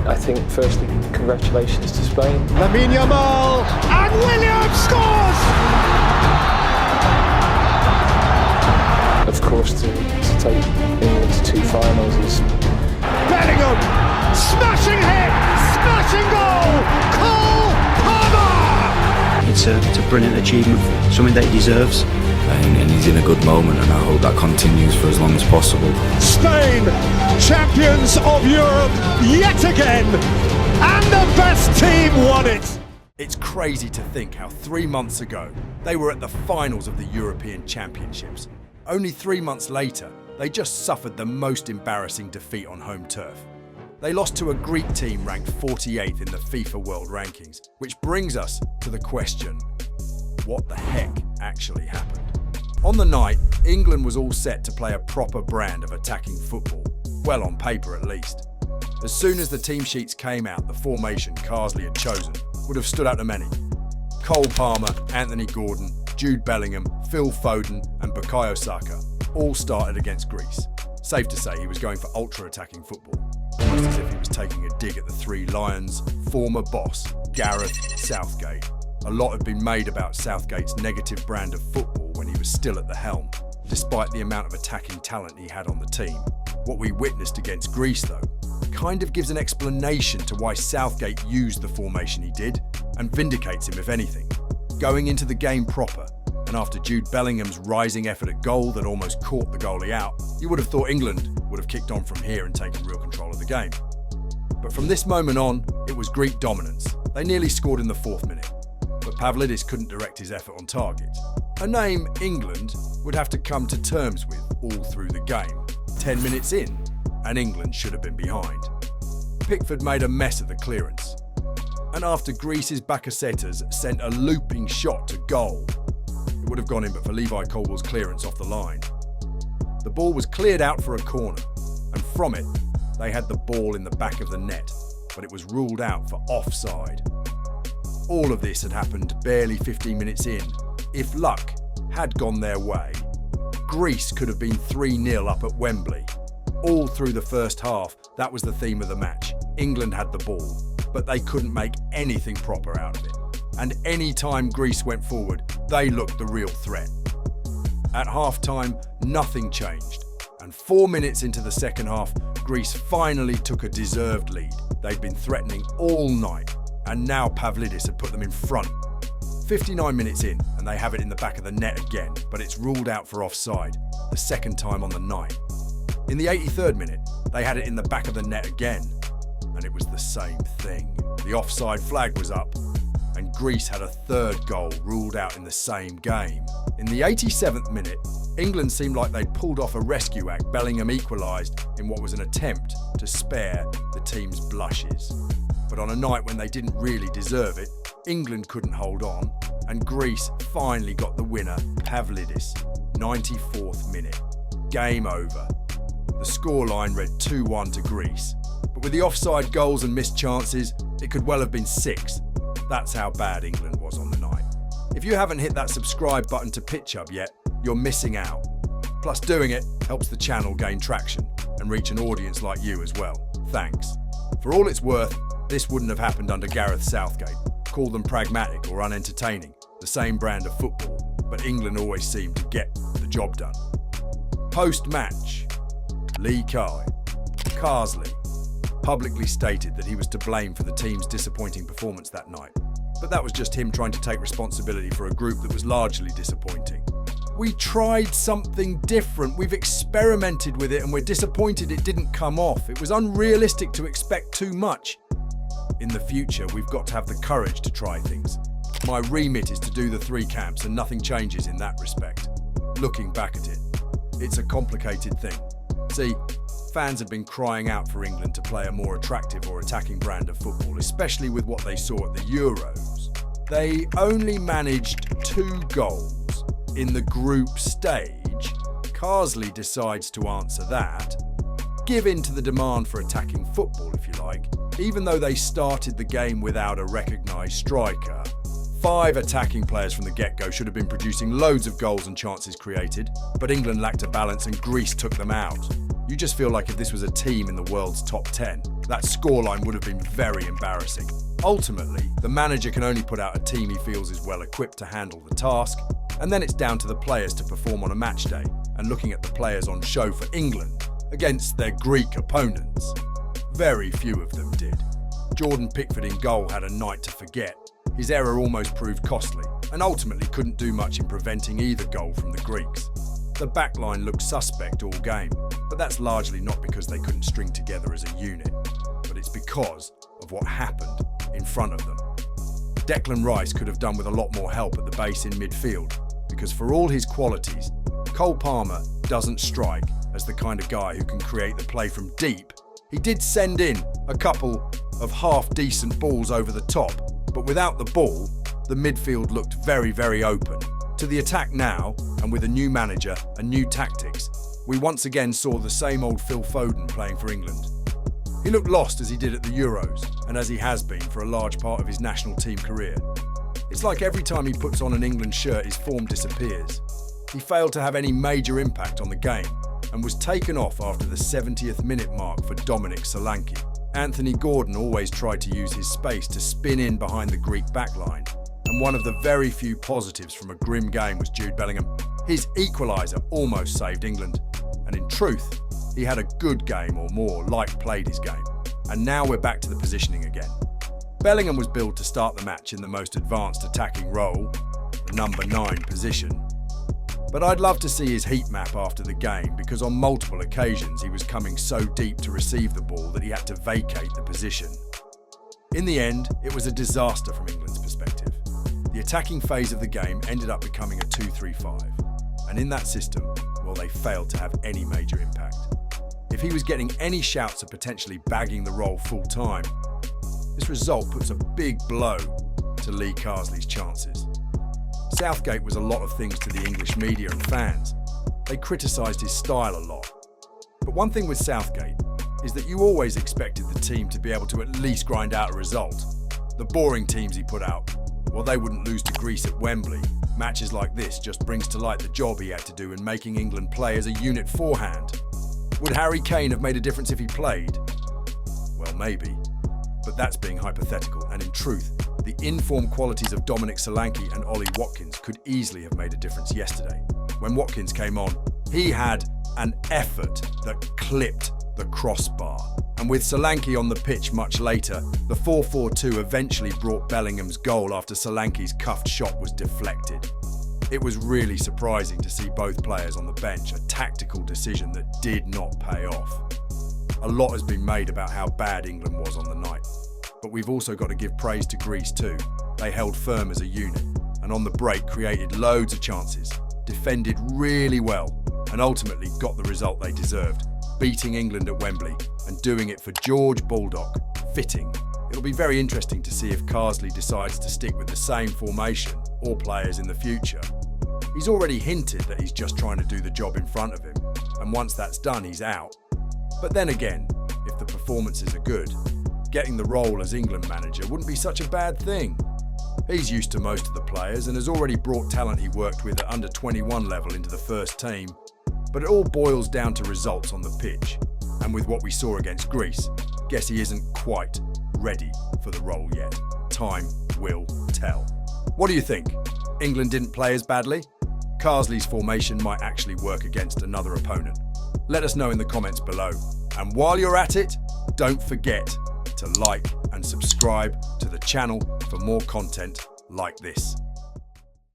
I think, firstly, congratulations to Spain. Lamine Yamal, and Williams scores! Of course, to take England to 2 finals is... Bellingham, smashing hit, smashing goal, Cole Palmer! It's a brilliant achievement, something that he deserves. And he's in a good moment, and I hope that continues for as long as possible. Spain, champions of Europe yet again, and the best team won it. It's crazy to think how 3 months ago they were at the finals of the European Championships. Only 3 months later, they just suffered the most embarrassing defeat on home turf. They lost to a Greek team ranked 48th in the FIFA World Rankings, which brings us to the question, what the heck actually happened? On the night, England was all set to play a proper brand of attacking football, well on paper at least. As soon as the team sheets came out, the formation Carsley had chosen would have stood out to many. Cole Palmer, Anthony Gordon, Jude Bellingham, Phil Foden and Bukayo Saka all started against Greece. Safe to say he was going for ultra-attacking football, almost as if he was taking a dig at the Three Lions' former boss, Gareth Southgate. A lot had been made about Southgate's negative brand of football when he was still at the helm, despite the amount of attacking talent he had on the team. What we witnessed against Greece, though, kind of gives an explanation to why Southgate used the formation he did, and vindicates him if anything. Going into the game proper, and after Jude Bellingham's rising effort at goal that almost caught the goalie out, you would have thought England would have kicked on from here and taken real control of the game. But from this moment on, it was Greek dominance. They nearly scored in the 4th minute. But Pavlidis couldn't direct his effort on target. A name England would have to come to terms with all through the game. 10 minutes in, and England should have been behind. Pickford made a mess of the clearance. And after Greece's Bakasetas sent a looping shot to goal, it would have gone in but for Levi Colwell's clearance off the line. The ball was cleared out for a corner, and from it, they had the ball in the back of the net, but it was ruled out for offside. All of this had happened barely 15 minutes in. If luck had gone their way, Greece could have been 3-0 up at Wembley. All through the first half, that was the theme of the match. England had the ball, but they couldn't make anything proper out of it. And any time Greece went forward, they looked the real threat. At half-time, nothing changed. And 4 minutes into the second half, Greece finally took a deserved lead. They'd been threatening all night, and now Pavlidis had put them in front. 59 minutes in, and they have it in the back of the net again, but it's ruled out for offside, the second time on the night. In the 83rd minute, they had it in the back of the net again, and it was the same thing. The offside flag was up, and Greece had a third goal ruled out in the same game. In the 87th minute, England seemed like they'd pulled off a rescue act. Bellingham equalised in what was an attempt to spare the team's blushes. But on a night when they didn't really deserve it, England couldn't hold on, and Greece finally got the winner, Pavlidis, 94th minute. Game over. The scoreline read 2-1 to Greece, but with the offside goals and missed chances, it could well have been 6. That's how bad England was on the night. If you haven't hit that subscribe button to Pitch Hub yet, you're missing out. Plus, doing it helps the channel gain traction and reach an audience like you as well. Thanks. For all it's worth, this wouldn't have happened under Gareth Southgate. Call them pragmatic or unentertaining, the same brand of football, but England always seemed to get the job done. Post-match, Lee Carsley publicly stated that he was to blame for the team's disappointing performance that night, but that was just him trying to take responsibility for a group that was largely disappointing. We tried something different, we've experimented with it, and we're disappointed it didn't come off. It was unrealistic to expect too much. In the future, we've got to have the courage to try things. My remit is to do the 3 camps, and nothing changes in that respect. Looking back at it, it's a complicated thing. See, fans have been crying out for England to play a more attractive or attacking brand of football, especially with what they saw at the Euros. They only managed 2 goals in the group stage. Carsley decides to answer that, give in to the demand for attacking football, if you like, even though they started the game without a recognised striker. 5 attacking players from the get-go should have been producing loads of goals and chances created, but England lacked a balance and Greece took them out. You just feel like if this was a team in the world's top 10, that scoreline would have been very embarrassing. Ultimately, the manager can only put out a team he feels is well equipped to handle the task, and then it's down to the players to perform on a match day. And looking at the players on show for England against their Greek opponents, very few of them did. Jordan Pickford in goal had a night to forget. His error almost proved costly, and ultimately couldn't do much in preventing either goal from the Greeks. The backline looked suspect all game, but that's largely not because they couldn't string together as a unit, but it's because of what happened in front of them. Declan Rice could have done with a lot more help at the base in midfield, because for all his qualities, Cole Palmer doesn't strike as the kind of guy who can create the play from deep. He did send in a couple of half-decent balls over the top, but without the ball, the midfield looked very, very open. To the attack now, and with a new manager and new tactics, we once again saw the same old Phil Foden playing for England. He looked lost as he did at the Euros, and as he has been for a large part of his national team career. It's like every time he puts on an England shirt, his form disappears. He failed to have any major impact on the game, and was taken off after the 70th minute mark for Dominic Solanke. Anthony Gordon always tried to use his space to spin in behind the Greek backline, and one of the very few positives from a grim game was Jude Bellingham. His equaliser almost saved England, and in truth, he had a good game or more, like played his game. And now we're back to the positioning again. Bellingham was billed to start the match in the most advanced attacking role, the number 9 position. But I'd love to see his heat map after the game, because on multiple occasions he was coming so deep to receive the ball that he had to vacate the position. In the end, it was a disaster from England's perspective. The attacking phase of the game ended up becoming a 2-3-5, and in that system, well, they failed to have any major impact. If he was getting any shouts of potentially bagging the role full-time, this result puts a big blow to Lee Carsley's chances. Southgate was a lot of things to the English media and fans. They criticised his style a lot. But one thing with Southgate is that you always expected the team to be able to at least grind out a result. The boring teams he put out, well, they wouldn't lose to Greece at Wembley. Matches like this just brings to light the job he had to do in making England play as a unit forehand. Would Harry Kane have made a difference if he played? Well, maybe. But that's being hypothetical, and in truth, the informed qualities of Dominic Solanke and Ollie Watkins could easily have made a difference yesterday. When Watkins came on, he had an effort that clipped the crossbar. And with Solanke on the pitch much later, the 4-4-2 eventually brought Bellingham's goal after Solanke's cuffed shot was deflected. It was really surprising to see both players on the bench, a tactical decision that did not pay off. A lot has been made about how bad England was on the night, but we've also got to give praise to Greece too. They held firm as a unit, and on the break created loads of chances, defended really well, and ultimately got the result they deserved, beating England at Wembley and doing it for George Baldock. Fitting. It'll be very interesting to see if Carsley decides to stick with the same formation or players in the future. He's already hinted that he's just trying to do the job in front of him, and once that's done, he's out. But then again, if the performances are good, getting the role as England manager wouldn't be such a bad thing. He's used to most of the players and has already brought talent he worked with at under 21 level into the first team. But it all boils down to results on the pitch. And with what we saw against Greece, guess he isn't quite ready for the role yet. Time will tell. What do you think? England didn't play as badly? Carsley's formation might actually work against another opponent. Let us know in the comments below. And while you're at it, don't forget to like and subscribe to the channel for more content like this.